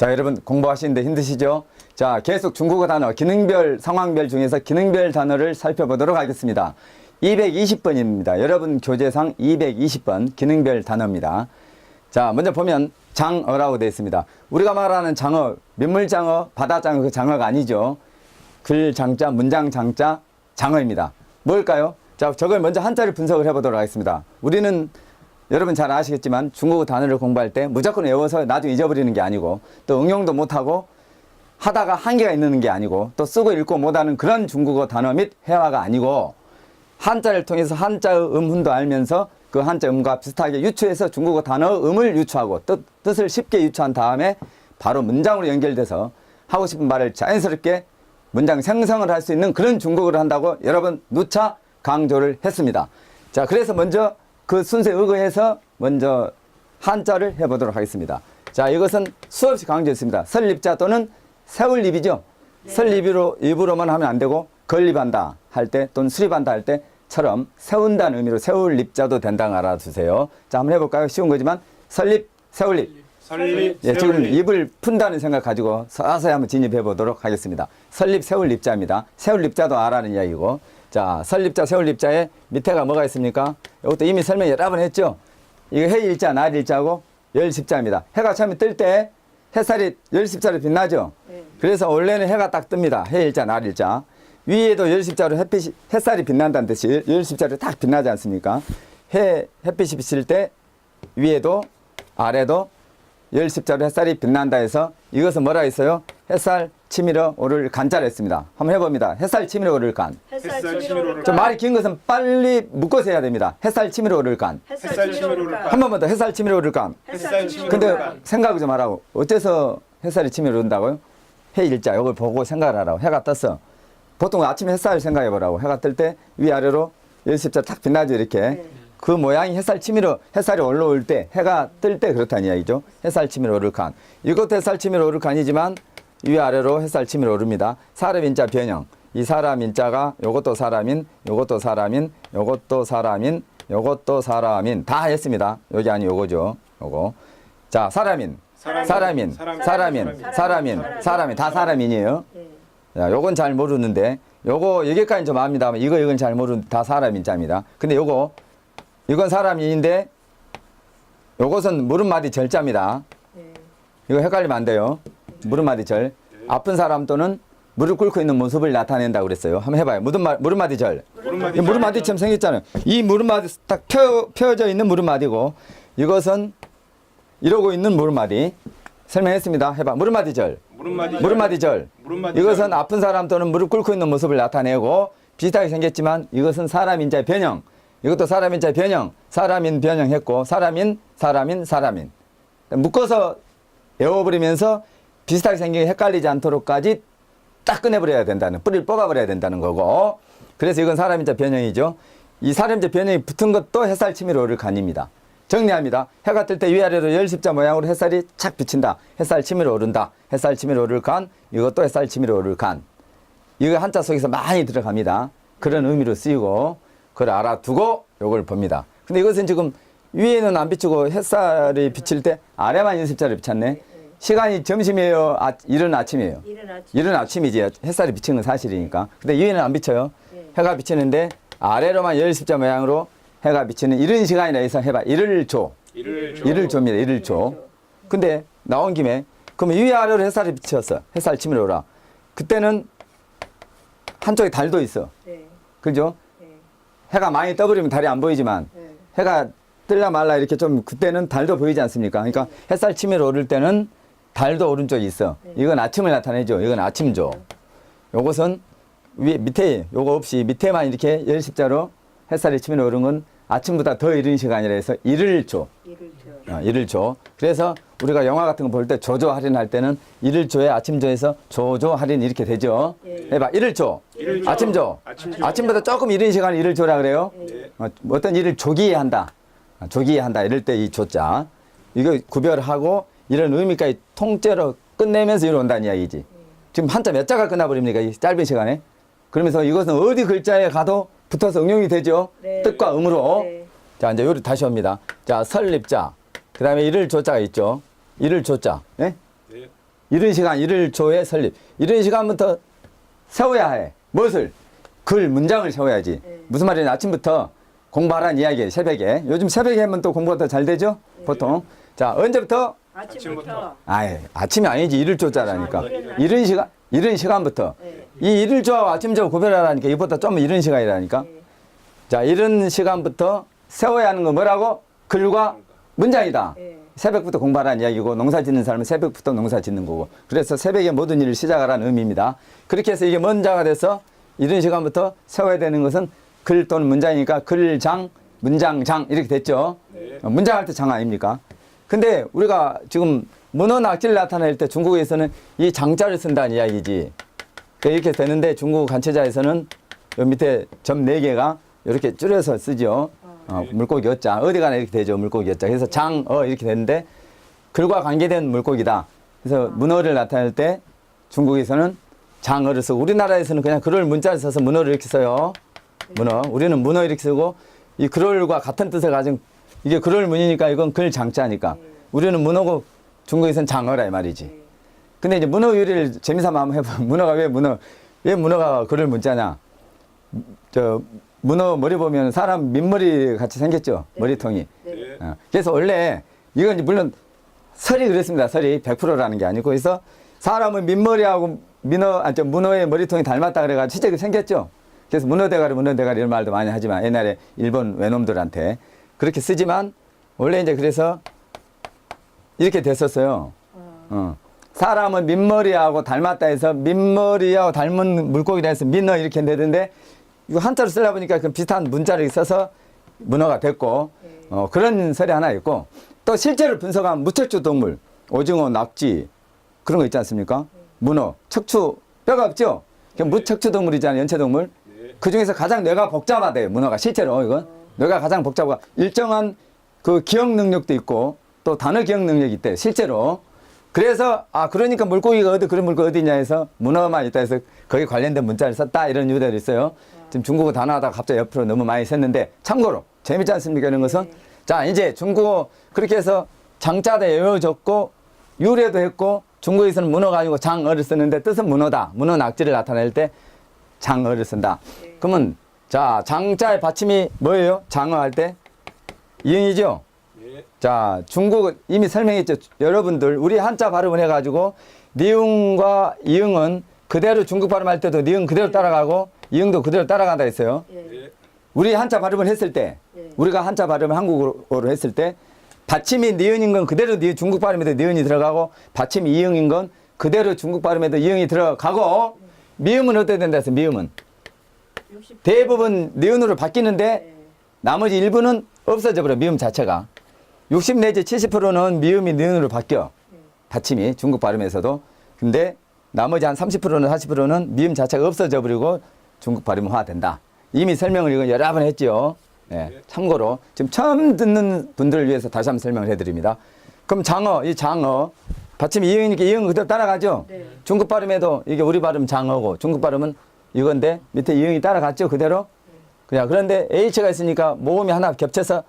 자, 여러분 공부하시는데 힘드시죠? 자, 계속 중국어 단어 기능별 상황별 중에서 기능별 단어를 살펴보도록 하겠습니다. 220번입니다. 여러분 교재상 220번 기능별 단어입니다. 자, 먼저 보면 장어라고 되어 있습니다. 우리가 말하는 장어, 민물장어, 바다장어 그 장어가 아니죠. 글장자, 문장장자, 장어입니다. 뭘까요? 자, 저걸 먼저 한자를 분석을 해보도록 하겠습니다. 우리는 여러분 잘 아시겠지만 중국어 단어를 공부할 때 무조건 외워서 나중에 잊어버리는 게 아니고 또 응용도 못하고 하다가 한계가 있는 게 아니고 또 쓰고 읽고 못하는 그런 중국어 단어 및 회화가 아니고 한자를 통해서 한자의 음훈도 알면서 그 한자 음과 비슷하게 유추해서 중국어 단어 음을 유추하고 뜻을 쉽게 유추한 다음에 바로 문장으로 연결돼서 하고 싶은 말을 자연스럽게 문장 생성을 할 수 있는 그런 중국어를 한다고 여러분 누차 강조를 했습니다. 자, 그래서 먼저 그 순서에 의거해서 먼저 한자를 해보도록 하겠습니다. 자, 이것은 수없이 강조했습니다. 설립자 또는 세울립이죠. 네. 설립으로만 하면 안 되고 건립한다 할 때 또는 수립한다 할 때처럼 세운다는 의미로 세울립자도 된다고 알아두세요. 자, 한번 해볼까요? 쉬운 거지만 설립, 세울립. 설립, 예, 지금 입을 푼다는 생각 가지고 서서히 한번 진입해 보도록 하겠습니다. 설립, 세울립자입니다. 세울립자도 알아는 이야기고. 자, 설립자, 세울립자에 밑에가 뭐가 있습니까? 이것도 이미 설명 여러 번 했죠. 이거 해일자, 날일자고 열십자입니다. 해가 처음에 뜰 때 햇살이 열십자로 빛나죠. 그래서 원래는 해가 딱 뜹니다. 해일자, 날일자. 위에도 열십자로 햇살이 빛난다는 뜻이 열십자로 딱 빛나지 않습니까? 햇빛이 비칠 때 위에도 아래도 열십자로 햇살이 빛난다 해서 이것은 뭐라 했어요? 햇살 치밀어 오를 간자를 했습니다. 한번 해봅니다. 햇살 치밀어 오를 간. 햇살 치밀어 오를 간. 좀 말이 긴 것은 빨리 묶어서 해야 됩니다. 햇살 치밀어 오를 간. 햇살 치밀어 오를 간. 한 번만 더 햇살 치밀어 오를 간. 햇살 치밀어 오를 근데 간. 생각을 좀 하라고. 어째서 햇살이 치밀어 오른다고요? 해일자 이걸 보고 생각을 하라고. 해가 떴어. 보통 아침에 햇살 생각해 보라고. 해가 뜰 때 위아래로 열십자 탁 빛나죠 이렇게. 그 모양이 햇살이 올라올 때, 해가 뜰 때 그렇다는 이야기죠. 햇살 치밀어 오를 간. 이것도 햇살 치밀어 오를 간이지만 위아래로 햇살 치밀어 오릅니다. 사람 인자 변형. 이 사람 인자가 요것도 사람인, 요것도 사람인, 요것도 사람인, 요것도 사람인 다 했습니다. 여기 아니 요거죠. 요거. 자, 사람인 다 사람인이에요. 자, 요건 잘 모르는데 요거 여기까지는 좀 압니다만 이건 잘 모르는데 다 사람인자입니다. 근데 이건 사람인인데 요것은 물음마디 절자입니다. 이거 헷갈리면 안 돼요. 물음마디 절. 아픈 사람 또는 무릎 꿇고 있는 모습을 나타낸다고 그랬어요. 한번 해봐요. 물음마디 절. 물음마디처럼 생겼잖아요. 이 물음마디 딱 펴져 있는 물음마디고 이것은 이러고 있는 물음마디. 설명했습니다. 해봐. 물음마디 절. 이것은 아픈 사람 또는 무릎 꿇고 있는 모습을 나타내고 비슷하게 생겼지만 이것은 사람인자의 변형. 이것도 사람인자의 변형. 사람인 변형했고 사람인. 묶어서 외워버리면서 비슷하게 생긴 게 헷갈리지 않도록까지 딱 꺼내버려야 된다는, 뿌리를 뽑아버려야 된다는 거고. 그래서 이건 사람인자 변형이죠. 이 사람인자 변형이 붙은 것도 햇살 치밀어 오를 간입니다. 정리합니다. 해가 뜰 때 위아래로 열십자 모양으로 햇살이 착 비친다. 햇살 치밀어 오른다. 햇살 치밀어 오를 간. 이것도 햇살 치밀어 오를 간. 이거 한자 속에서 많이 들어갑니다. 그런 의미로 쓰이고 그걸 알아두고 요걸 봅니다. 근데 이것은 지금 위에는 안 비추고 햇살이 비칠 때 아래만 열십자를 비쳤네. 시간이 점심이에요? 이른 아침이에요? 이른 아침이지. 햇살이 비치는 건 사실이니까. 근데 위에는 안 비쳐요. 해가 비치는데 아래로만 열십자 모양으로 해가 비치는 이른 시간이라 해서 해봐. 이를 조입니다. 이를 조. 근데 나온 김에 그럼 위아래로 햇살이 비쳤어. 햇살 치밀어 오라. 그때는 한쪽에 달도 있어. 그죠? 해가 많이 떠버리면 달이 안 보이지만 해가 뜰라 말라 이렇게 좀 그때는 달도 보이지 않습니까? 그러니까 햇살 치밀어 오를 때는 달도 오른쪽에 있어. 이건 아침을 나타내죠. 이건 아침조. 요것은 밑에 요거 없이 밑에만 이렇게 열십자로 햇살이 치밀어 오른 건 아침보다 더 이른 시간이라 해서 이를 조. 그래서 우리가 영화 같은 거 볼 때 조조 할인할 때는 이를 조에 아침조에서 조조 할인 이렇게 되죠. 해봐. 이를 조. 아침조. 아침보다 조금 이른 시간을 이를 조라 그래요. 어떤 일을 조기에 한다. 이럴 때 이 조자. 이거 구별하고 이런 의미까지 통째로 끝내면서 이뤄온다는 이야기지. 지금 한자 몇 자가 끝나버립니까? 이 짧은 시간에. 그러면서 이것은 어디 글자에 가도 붙어서 응용이 되죠. 뜻과 음으로. 자, 이제 요리 다시 옵니다. 자, 설립자. 그 다음에 이를 조자가 있죠. 이를 조자. 네? 이른 시간, 이를 초에 설립. 이른 시간부터 세워야 해. 무엇을? 글, 문장을 세워야지. 무슨 말이냐? 아침부터 공부하라는 이야기예요. 새벽에. 요즘 새벽에 하면 또 공부가 더 잘 되죠? 보통. 자, 언제부터? 아침부터. 아침이 아니지. 이를 초자라니까. 이른 시간부터. 이 이를 초하고 아침 초 구별하라니까. 이보다 좀 이른 시간이라니까. 자, 이른 시간부터 세워야 하는 건 뭐라고? 글과 문장이다. 새벽부터 공부하라는 이야기고, 농사 짓는 사람은 새벽부터 농사 짓는 거고. 그래서 새벽에 모든 일을 시작하라는 의미입니다. 그렇게 해서 이게 먼저가 돼서 이른 시간부터 세워야 되는 것은 글 또는 문장이니까 글장, 문장장 이렇게 됐죠. 문장할 때 장 아닙니까? 근데 우리가 지금 문어 낙지를 나타낼 때 중국에서는 이 장자를 쓴다는 이야기지. 이렇게 되는데 중국 간체자에서는 요 밑에 점 4개가 이렇게 줄여서 쓰죠. 물고기 어자. 어디 가나 이렇게 되죠. 물고기 어자. 그래서 장어 이렇게 되는데 글과 관계된 물고기다. 그래서 문어를 나타낼 때 중국에서는 장어를 쓰고 우리나라에서는 그냥 글을 문자를 써서 문어를 이렇게 써요. 문어. 우리는 문어 이렇게 쓰고 이 글을과 같은 뜻을 가진 이게 글을 문이니까 이건 글 장자니까 우리는 문어고 중국에서는 장어라 이 말이지. 근데 이제 문어 요리를 재미삼아 한번 해보면 문어가 왜 문어가 글을 문자냐. 문어 머리 보면 사람 민머리 같이 생겼죠. 머리통이. 그래서 원래 이건 물론 설이 그랬습니다. 설이 100%라는 게 아니고 그래서 사람은 민머리하고 문어의 머리통이 닮았다 그래가지고 실제로 생겼죠. 그래서 문어대가리 이런 말도 많이 하지만 옛날에 일본 외놈들한테 그렇게 쓰지만 원래 이제 그래서 이렇게 됐었어요. 사람은 민머리하고 닮았다 해서 민머리하고 닮은 물고기라 해서 민어 이렇게 되던데 이거 한자로 쓰려 보니까 그 비슷한 문자를 써서 문어가 됐고 그런 설이 하나 있고 또 실제로 분석한 무척추 동물 오징어, 낙지 그런 거 있지 않습니까? 문어, 척추 뼈가 없죠? 무척추 동물이잖아요. 연체 동물. 그 중에서 가장 뇌가 복잡하대요. 문어가 실제로 이건 뇌가 가장 복잡하고 일정한 그 기억 능력도 있고 또 단어 기억 능력이 있대요. 실제로. 그래서 그러니까 물고기가 그런 물고기 어디냐 해서 문어만 있다 해서 거기 관련된 문자를 썼다 이런 유대도 있어요. 지금 중국어 단어 하다가 갑자기 옆으로 너무 많이 썼는데 참고로 재밌지 않습니까? 이런 것은. 자, 이제 중국어 그렇게 해서 장자도 외워졌고 유래도 했고 중국에서는 문어가 아니고 장어를 쓰는데 뜻은 문어다. 문어 낙지를 나타낼 때 장어를 쓴다. 그러면 자, 장자의 받침이 뭐예요? 장어 할 때 이응이죠? 자, 중국 이미 설명했죠. 여러분들 우리 한자 발음을 해가지고 니응과 이응은 그대로 중국 발음할 때도 니응 그대로 따라가고 이응도 그대로 따라간다 했어요. 우리 한자 발음을 했을 때 우리가 한자 발음을 한국어로 했을 때 받침이 니은인 건 그대로 중국 발음에도 니은이 들어가고 받침이 이응인 건 그대로 중국 발음에도 이응이 들어가고 미음은 어떻게 된다 해서 미음은 대부분 니은으로 바뀌는데 나머지 일부는 없어져 버려. 미음 자체가 60 내지 70%는 미음이 니은으로 바뀌어. 받침이 중국 발음에서도. 근데 나머지 한 30%는 40%는 미음 자체가 없어져 버리고 중국 발음화 된다. 이미 설명을 이거 여러 번 했죠. 참고로 지금 처음 듣는 분들을 위해서 다시 한번 설명을 해드립니다. 그럼 이 장어 받침이 이응이니까 이응 그대로 따라가죠. 중국 발음에도 이게 우리 발음 장어고 중국 발음은 이건데 밑에 이응이 따라갔죠. 그대로. 그런데 H가 있으니까 모음이 하나 겹쳐서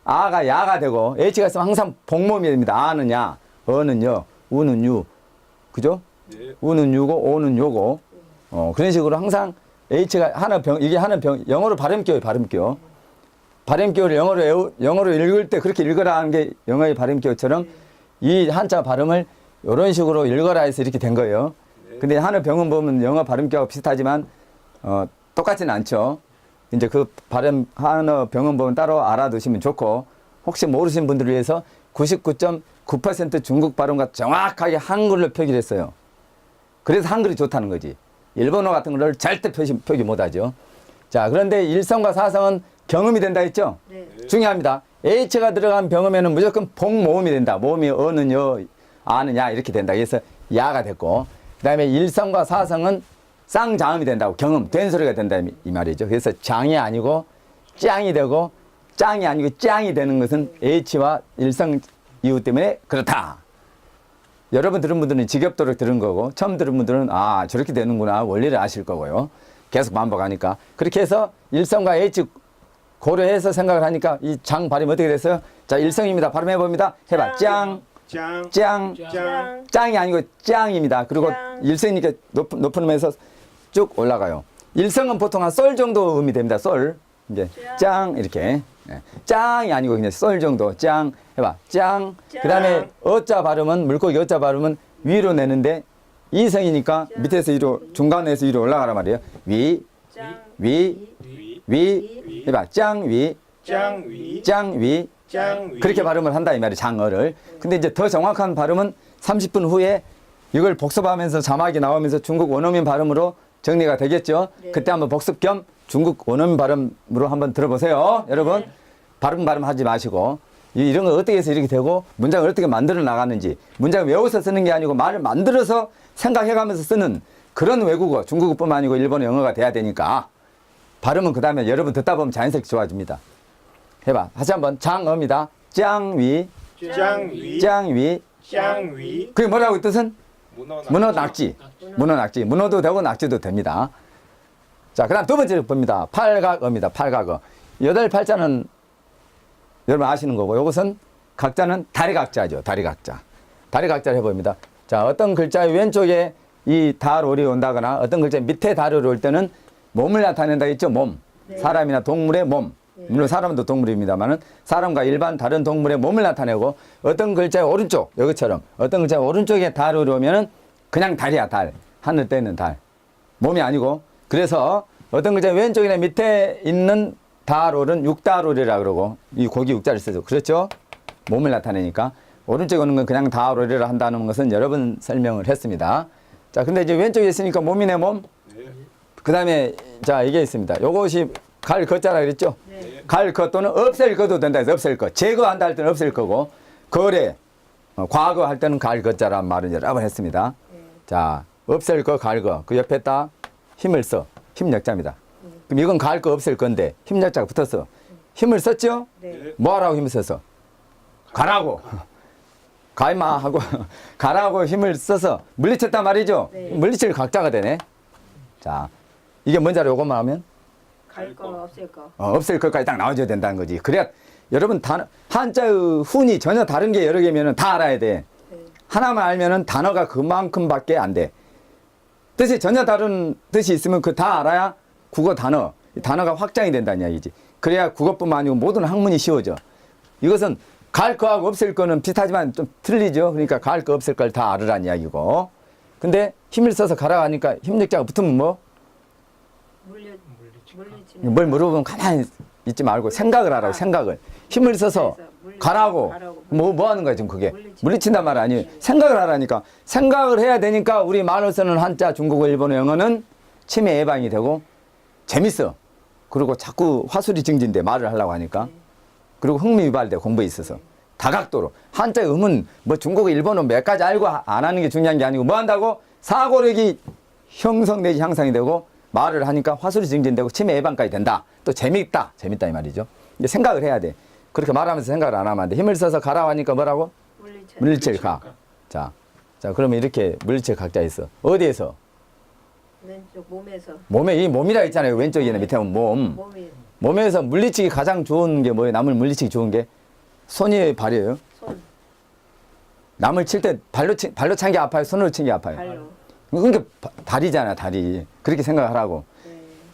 아가 야가 되고 H가 있으면 항상 복모음이 됩니다. 아는 야, 어는 여, 우는 유. 그죠? 우는 유고 오는 요고. 그런 식으로 항상 H가 이게 영어로 발음기호예요. 발음기호. 발음기호를 영어로 읽을 때 그렇게 읽어라 하는 게 영어의 발음기호처럼 이 한자 발음을 이런 식으로 읽어라 해서 이렇게 된 거예요. 근데 한어 병은 보면 영어 발음기호가 비슷하지만 똑같지는 않죠. 이제 그 발음 한어 병은 보면 따로 알아두시면 좋고 혹시 모르시는 분들을 위해서 99.9% 중국 발음과 정확하게 한글로 표기를 했어요. 그래서 한글이 좋다는 거지. 일본어 같은 걸 절대 표기 못하죠. 자, 그런데 일성과 사성은 경음이 된다 했죠? 중요합니다. H가 들어간 병음에는 무조건 복모음이 된다. 모음이 어는 여, 아는 야 이렇게 된다. 그래서 야가 됐고 그 다음에 일성과 사성은 쌍장음이 된다고. 경음, 된 소리가 된다 이 말이죠. 그래서 장이 아니고 짱이 되고 짱이 아니고 짱이 되는 것은 H와 일성 이유 때문에 그렇다. 여러분 들은 분들은 지겹도록 들은 거고 처음 들은 분들은 저렇게 되는구나 원리를 아실 거고요. 계속 반복하니까. 그렇게 해서 일성과 H 고려해서 생각을 하니까 이 장 발음이 어떻게 됐어요? 자, 일성입니다. 발음해 봅니다. 해봐. 짱, 짱, 짱. 짱, 짱이 아니고 짱입니다. 그리고 짱. 일성이니까 높은 음에서 쭉 올라가요. 일성은 보통 한 썰 정도 음이 됩니다. 썰. 이제 짱 이렇게. 예. 짱이 아니고 그냥 썰 정도. 짱 해봐. 짱. 짱. 그다음에 어자 발음은 물고기 어자 발음은 위로 내는데 이성이니까 밑에서 위로 중간에서 위로 올라가란 말이에요. 위, 짱. 위, 위, 위. 해봐. 짱 위, 짱, 위, 짱 위. 짱, 위. 그렇게 발음을 한다 이 말이에요. 장어를. 근데 이제 더 정확한 발음은 30분 후에 이걸 복습하면서 자막이 나오면서 중국 원어민 발음으로 정리가 되겠죠. 네. 그때 한번 복습 겸 중국 원어민 발음으로 한번 들어보세요. 여러분 네. 발음하지 마시고 이런 거 어떻게 해서 이렇게 되고 문장을 어떻게 만들어 나가는지 문장을 외워서 쓰는 게 아니고 말을 만들어서 생각해가면서 쓰는 그런 외국어 중국어뿐만 아니고 일본어 영어가 돼야 되니까 발음은 그 다음에 여러분 듣다 보면 자연스럽게 좋아집니다. 해봐. 다시 한번 장어입니다. 짱위, 짱, 위, 짱위. 짱, 위. 그게 뭐라고 뜻은? 문어, 문어 낙지. 문어 낙지. 문어도 되고 낙지도 됩니다. 자, 그 다음 두 번째 봅니다. 팔각어입니다. 팔각어. 여덟 팔자는 여러분 아시는 거고, 이것은 각자는 다리각자죠. 다리각자. 다리각자를 해봅니다. 자, 어떤 글자의 왼쪽에 이 달올이 온다거나 어떤 글자 밑에 달올이 올 때는 몸을 나타낸다 했죠. 몸. 네. 사람이나 동물의 몸. 물론 사람도 동물입니다만은 사람과 일반 다른 동물의 몸을 나타내고 어떤 글자의 오른쪽, 여기처럼 어떤 글자의 오른쪽에 달올이 오면은 그냥 달이야, 달. 하늘 떠 있는 달. 몸이 아니고 그래서 어떤 글자의 왼쪽이나 밑에 있는 달올은 육달올이라 그러고 이 고기 육자를 쓰죠. 그렇죠? 몸을 나타내니까 오른쪽에 오는 건 그냥 달올이라 한다는 것은 여러 번 설명을 했습니다. 자, 근데 이제 왼쪽에 있으니까 몸이네 몸. 네. 그 다음에 자 이게 있습니다. 요것이 갈 거자라 그랬죠? 네. 갈 것 또는 없앨 것도 된다 해서 없앨 것. 제거한다 할 때는 없앨 거고 거래, 과거 할 때는 갈 거자라는 말을 여러 번 했습니다. 자, 없앨 거, 갈 거. 그 옆에다 힘을 써. 힘력자입니다. 그럼 이건 갈 거 없앨 건데 힘력자가 붙었어. 힘을 썼죠? 네. 뭐 하라고 힘을 썼어? 가라고. 가임마 하고 가라고 힘을 써서 물리쳤단 말이죠? 네. 물리칠 각자가 되네. 자, 이게 뭔지 알아? 요것만 하면? 갈 거, 없앨 거. 없앨 것까지 딱 나와줘야 된다는 거지. 그래야 여러분 한자의 훈이 전혀 다른 게 여러 개면은 다 알아야 돼. 네. 하나만 알면은 단어가 그만큼밖에 안 돼. 뜻이 전혀 다른 뜻이 있으면 그 다 알아야 국어 단어, 이 단어가 확장이 된다는 이야기지. 그래야 국어뿐만 아니고 모든 학문이 쉬워져. 이것은 갈 거하고 없앨 거는 비슷하지만 좀 틀리죠. 그러니까 갈 거 없앨 걸 다 알으란 이야기고. 근데 힘을 써서 가라 하니까 힘력자가 붙으면 뭐? 물리치는 뭘 물어보면 가만히 있지 말고 생각을 하라고, 생각을. 힘을 써서 가라고. 뭐 하는 거야, 지금 그게. 물리친단 말 아니에요. 생각을 하라니까. 생각을 해야 되니까 우리 말로 쓰는 한자, 중국어, 일본어, 영어는 치매 예방이 되고 재밌어. 그리고 자꾸 화술이 증진돼, 말을 하려고 하니까. 그리고 흥미 유발돼, 공부에 있어서. 다각도로. 한자의 음은 뭐 중국어, 일본어 몇 가지 알고 안 하는 게 중요한 게 아니고 뭐 한다고? 사고력이 형성 내지 향상이 되고 말을 하니까 화술이 증진되고 치매 예방까지 된다. 또 재밌다. 재밌다 이 말이죠. 이제 생각을 해야 돼. 그렇게 말하면서 생각을 안 하면 안 돼. 힘을 써서 가라고 하니까 뭐라고? 물리칠 각. 자, 그러면 이렇게 물리칠 각자 있어. 어디에서? 왼쪽 몸에서. 몸에 이 몸이라 있잖아요. 왼쪽에는 밑에 보면 몸. 몸이 몸에서 물리치기 가장 좋은 게 뭐예요? 남을 물리치기 좋은 게 손이 발이에요. 손, 남을 칠 때 발로 찬 게 아파요? 손으로 친 게 아파요? 발로. 그러니까 다리잖아, 다리. 그렇게 생각하라고.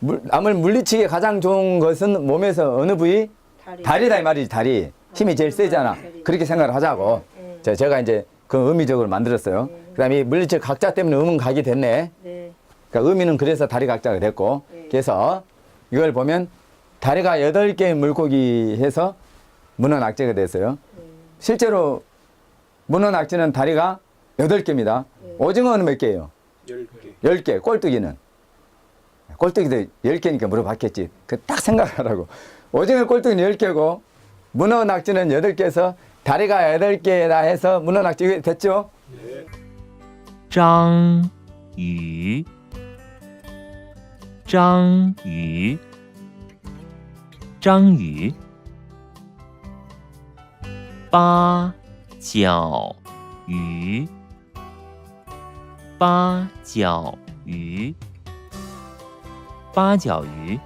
네. 남을 물리치기 가장 좋은 것은 몸에서 어느 부위? 다리. 다리다 이 말이지, 다리. 힘이 제일 세잖아. 그렇게 생각을 하자고. 자, 제가 이제 그 의미적으로 만들었어요. 그 다음에 이 물리칠 각자 때문에 음은 각이 됐네. 네. 그러니까 의미는 그래서 다리 각자가 됐고. 그래서 이걸 보면 다리가 8개의 물고기 해서 문어 낙지가 됐어요. 실제로 문어 낙지는 다리가 8개입니다. 오징어는 몇 개예요? 10개. 10개, 꼴뚜기는. 꼴뚜기도 10개니까 물어봤겠지. 그 딱 생각하라고. 오징어 꼴뚜기는 10개고, 문어 낙지는 8개에서 다리가 8개라 해서 문어 낙지 됐죠? 네. 章鱼，章鱼，章鱼，八角鱼，八角鱼，八角鱼。